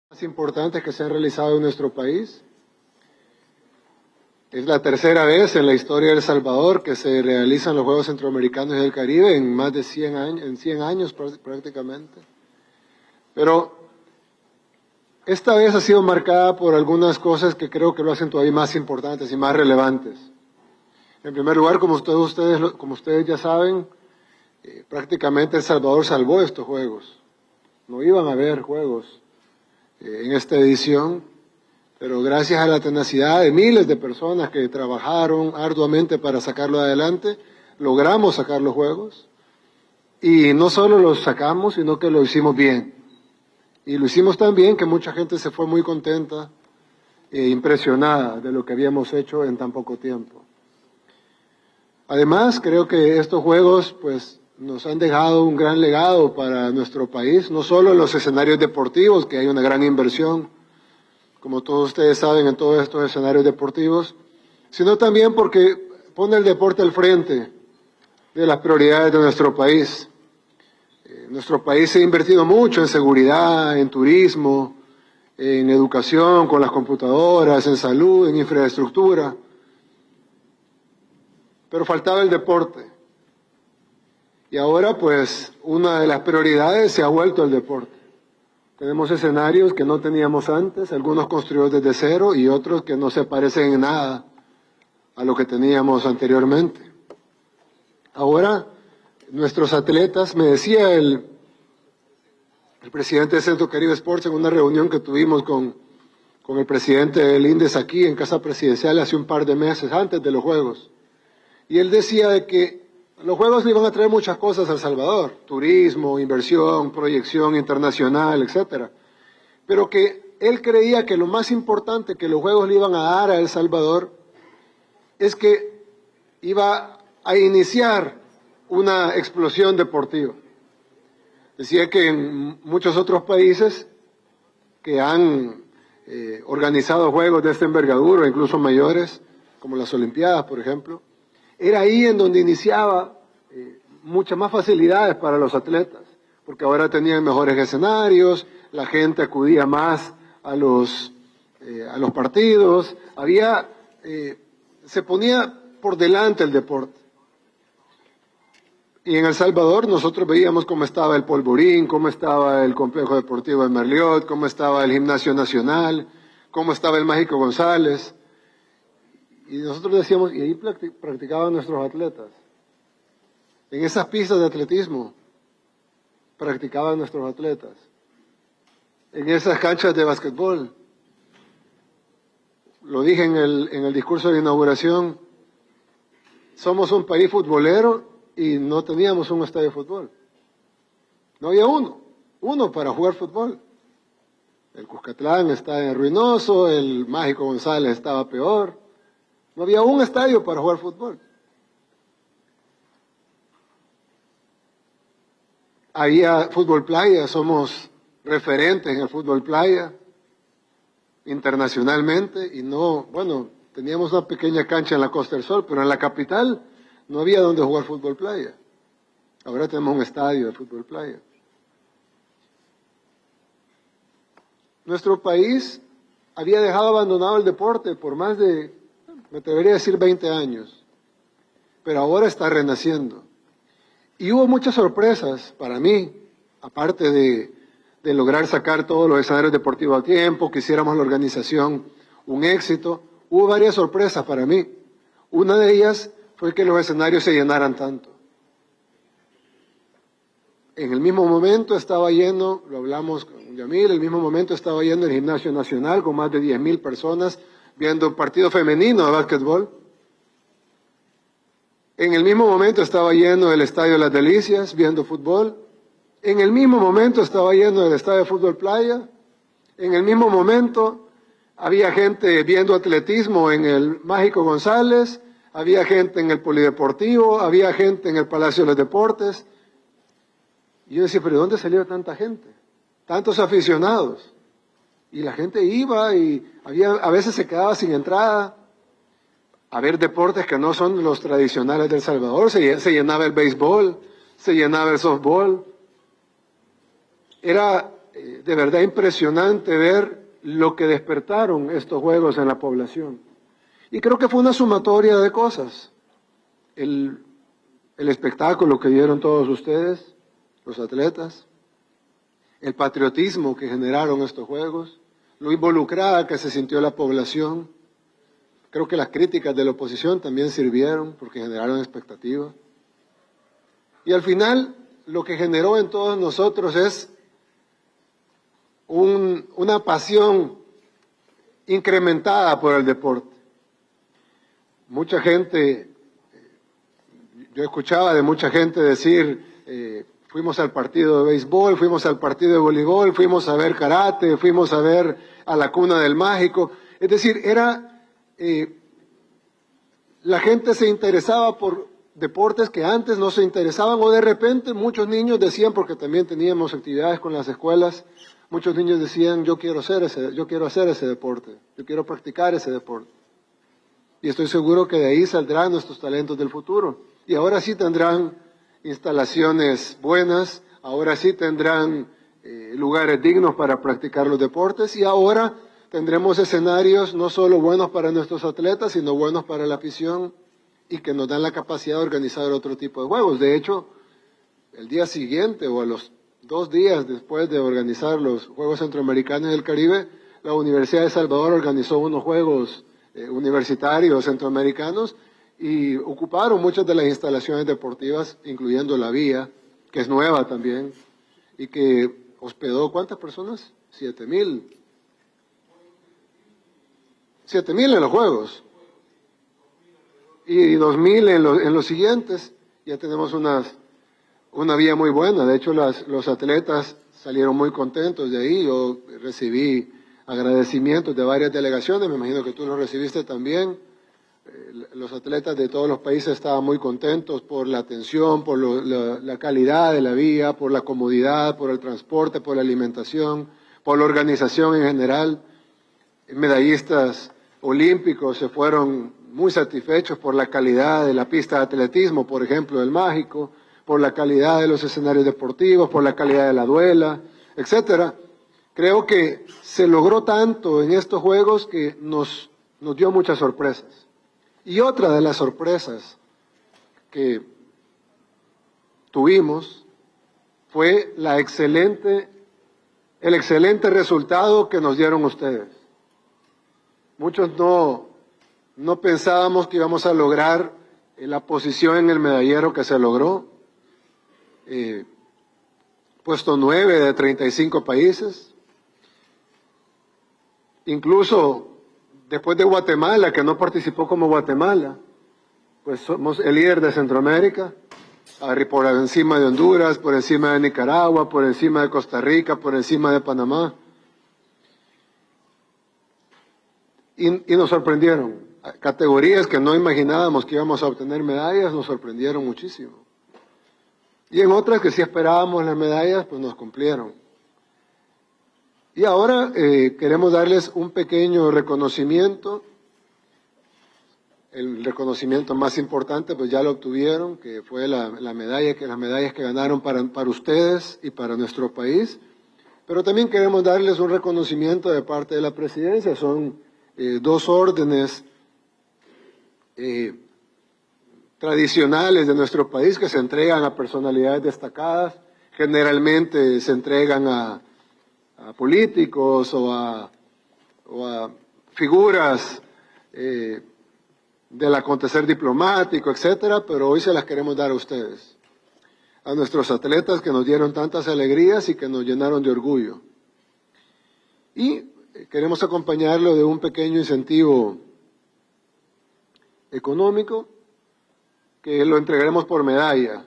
Más importantes que se han realizado en nuestro país. Es la tercera vez en la historia de El Salvador que se realizan los Juegos Centroamericanos y del Caribe en más de 100 años prácticamente. Pero esta vez ha sido marcada por algunas cosas que creo que lo hacen todavía más importantes y más relevantes. En primer lugar, como ustedes ya saben, prácticamente El Salvador salvó estos Juegos. No iban a haber Juegos en esta edición, pero gracias a la tenacidad de miles de personas que trabajaron arduamente para sacarlo adelante, logramos sacar los Juegos. Y no solo los sacamos, sino que lo hicimos bien. Y lo hicimos tan bien que mucha gente se fue muy contenta e impresionada de lo que habíamos hecho en tan poco tiempo. Además, creo que estos Juegos pues, nos han dejado un gran legado para nuestro país, no solo en los escenarios deportivos, que hay una gran inversión, como todos ustedes saben, en todos estos escenarios deportivos, sino también porque pone el deporte al frente de las prioridades de nuestro país. Nuestro país se ha invertido mucho en seguridad, en turismo, en educación, con las computadoras, en salud, en infraestructura, pero faltaba el deporte. Y ahora, pues, una de las prioridades se ha vuelto el deporte. Tenemos escenarios que no teníamos antes, algunos construidos desde cero y otros que no se parecen en nada a lo que teníamos anteriormente. Ahora, nuestros atletas, me decía el presidente de Centro Caribe Sports en una reunión que tuvimos con el presidente del INDES aquí en Casa Presidencial hace un par de meses antes de los Juegos. Y él decía de que los Juegos le iban a traer muchas cosas a El Salvador, turismo, inversión, proyección internacional, etcétera. Pero que él creía que lo más importante que los Juegos le iban a dar a El Salvador es que iba a iniciar una explosión deportiva. Decía que en muchos otros países que han organizado juegos de esta envergadura, incluso mayores, como las Olimpiadas, por ejemplo, era ahí en donde iniciaba muchas más facilidades para los atletas, porque ahora tenían mejores escenarios, la gente acudía más a los partidos, se ponía por delante el deporte. Y en El Salvador nosotros veíamos cómo estaba el Polvorín, cómo estaba el Complejo Deportivo de Merliot, cómo estaba el Gimnasio Nacional, cómo estaba el Mágico González. Y nosotros decíamos, y ahí practicaban nuestros atletas. En esas pistas de atletismo practicaban nuestros atletas. En esas canchas de básquetbol. Lo dije en el discurso de inauguración, somos un país futbolero y no teníamos un estadio de fútbol. No había uno para jugar fútbol. El Cuscatlán está ruinoso, el Mágico González estaba peor. No había un estadio para jugar fútbol. Había fútbol playa, somos referentes en el fútbol playa internacionalmente y teníamos una pequeña cancha en la Costa del Sol, pero en la capital no había donde jugar fútbol playa. Ahora tenemos un estadio de fútbol playa. Nuestro país había dejado abandonado el deporte por más de, me atrevería a decir 20 años, pero ahora está renaciendo. Y hubo muchas sorpresas para mí, aparte de lograr sacar todos los escenarios deportivos a tiempo, que hiciéramos la organización un éxito. Hubo varias sorpresas para mí. Una de ellas fue que los escenarios se llenaran tanto. En el mismo momento estaba lleno, lo hablamos con Yamil, el mismo momento estaba lleno el Gimnasio Nacional con más de 10,000 personas viendo partido femenino de básquetbol. En el mismo momento estaba lleno el Estadio Las Delicias viendo fútbol. En el mismo momento estaba lleno el Estadio de Fútbol Playa. En el mismo momento había gente viendo atletismo en el Mágico González, había gente en el Polideportivo, había gente en el Palacio de los Deportes. Y yo decía, ¿pero de dónde salió tanta gente? Tantos aficionados. Y la gente iba y a veces se quedaba sin entrada a ver deportes que no son los tradicionales de El Salvador. Se llenaba el béisbol, se llenaba el softball. Era de verdad impresionante ver lo que despertaron estos Juegos en la población. Y creo que fue una sumatoria de cosas. El espectáculo que dieron todos ustedes, los atletas, el patriotismo que generaron estos Juegos, lo involucrada que se sintió la población. Creo que las críticas de la oposición también sirvieron porque generaron expectativa. Y al final, lo que generó en todos nosotros es una pasión incrementada por el deporte. Mucha gente, yo escuchaba de mucha gente decir, fuimos al partido de béisbol, fuimos al partido de voleibol, fuimos a ver karate, fuimos a ver a la Cuna del Mágico. Es decir, la gente se interesaba por deportes que antes no se interesaban, o de repente muchos niños decían, porque también teníamos actividades con las escuelas, muchos niños decían, yo quiero hacer ese deporte, yo quiero practicar ese deporte. Y estoy seguro que de ahí saldrán nuestros talentos del futuro. Y ahora sí tendrán instalaciones buenas, ahora sí tendrán lugares dignos para practicar los deportes, y ahora tendremos escenarios no solo buenos para nuestros atletas, sino buenos para la afición, y que nos dan la capacidad de organizar otro tipo de juegos. De hecho, el día siguiente o a los 2 días después de organizar los Juegos Centroamericanos y del Caribe, la Universidad de Salvador organizó unos Juegos universitarios centroamericanos y ocuparon muchas de las instalaciones deportivas, incluyendo la vía, que es nueva también, y que hospedó, ¿cuántas personas? 7,000. 7,000 en los Juegos. Y 2,000 en los siguientes. Ya tenemos una vía muy buena. De hecho, los atletas salieron muy contentos de ahí. Yo recibí agradecimientos de varias delegaciones, me imagino que tú los recibiste también. Los atletas de todos los países estaban muy contentos por la atención, por la calidad de la vía, por la comodidad, por el transporte, por la alimentación, por la organización en general. Medallistas olímpicos se fueron muy satisfechos por la calidad de la pista de atletismo, por ejemplo, del Mágico, por la calidad de los escenarios deportivos, por la calidad de la duela, etcétera. Creo que se logró tanto en estos Juegos que nos dio muchas sorpresas. Y otra de las sorpresas que tuvimos fue el excelente resultado que nos dieron ustedes. Muchos no pensábamos que íbamos a lograr la posición en el medallero que se logró. Puesto 9 de 35 países. Incluso después de Guatemala, que no participó como Guatemala, pues somos el líder de Centroamérica, por encima de Honduras, por encima de Nicaragua, por encima de Costa Rica, por encima de Panamá. Y nos sorprendieron. Categorías que no imaginábamos que íbamos a obtener medallas, nos sorprendieron muchísimo. Y en otras que sí esperábamos las medallas, pues nos cumplieron. Y ahora queremos darles un pequeño reconocimiento. El reconocimiento más importante, pues ya lo obtuvieron, que fue las medallas que ganaron para ustedes y para nuestro país. Pero también queremos darles un reconocimiento de parte de la presidencia. Son 2 órdenes tradicionales de nuestro país que se entregan a personalidades destacadas. Generalmente se entregan a políticos o a figuras del acontecer diplomático, etcétera, pero hoy se las queremos dar a ustedes, a nuestros atletas que nos dieron tantas alegrías y que nos llenaron de orgullo. Y queremos acompañarlo de un pequeño incentivo económico que lo entregaremos por medalla.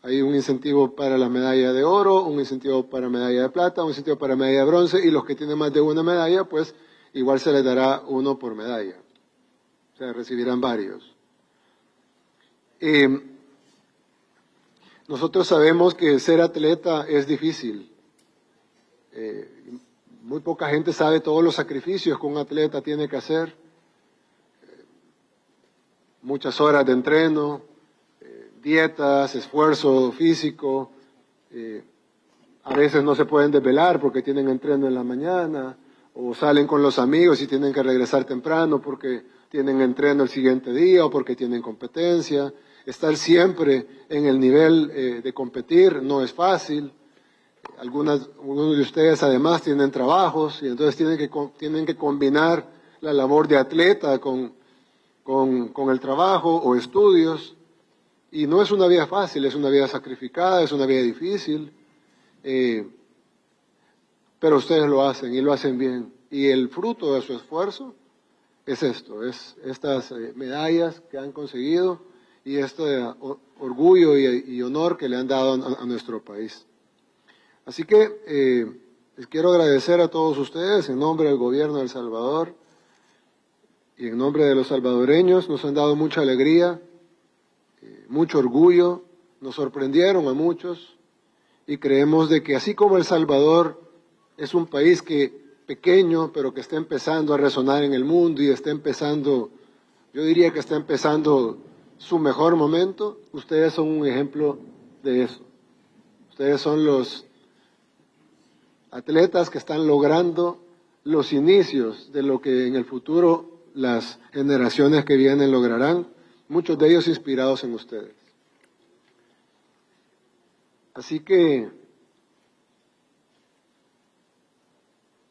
Hay un incentivo para la medalla de oro, un incentivo para medalla de plata, un incentivo para medalla de bronce, y los que tienen más de una medalla, pues igual se les dará uno por medalla. O sea, recibirán varios. Nosotros sabemos que ser atleta es difícil. Muy poca gente sabe todos los sacrificios que un atleta tiene que hacer. Muchas horas de entreno, dietas, esfuerzo físico, a veces no se pueden desvelar porque tienen entreno en la mañana, o salen con los amigos y tienen que regresar temprano porque tienen entreno el siguiente día o porque tienen competencia. Estar siempre en el nivel de competir no es fácil. Algunos de ustedes además tienen trabajos y entonces tienen que combinar la labor de atleta con el trabajo o estudios. Y no es una vida fácil, es una vida sacrificada, es una vida difícil. Pero ustedes lo hacen y lo hacen bien. Y el fruto de su esfuerzo es esto, es estas medallas que han conseguido y este orgullo y honor que le han dado a nuestro país. Así que les quiero agradecer a todos ustedes en nombre del gobierno de El Salvador y en nombre de los salvadoreños. Nos han dado mucha alegría, mucho orgullo, nos sorprendieron a muchos y creemos de que así como El Salvador es un país pequeño, pero que está empezando a resonar en el mundo y está empezando, yo diría que está empezando su mejor momento, ustedes son un ejemplo de eso. Ustedes son los atletas que están logrando los inicios de lo que en el futuro las generaciones que vienen lograrán, muchos de ellos inspirados en ustedes. Así que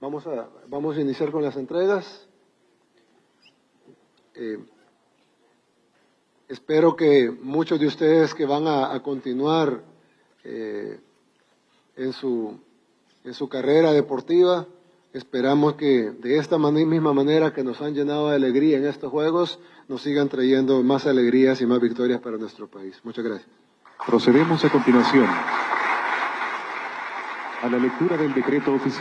vamos a iniciar con las entregas. Espero que muchos de ustedes que van a continuar en su carrera deportiva, esperamos que de esta misma manera que nos han llenado de alegría en estos Juegos, nos sigan trayendo más alegrías y más victorias para nuestro país. Muchas gracias. Procedemos a continuación a la lectura del decreto oficial.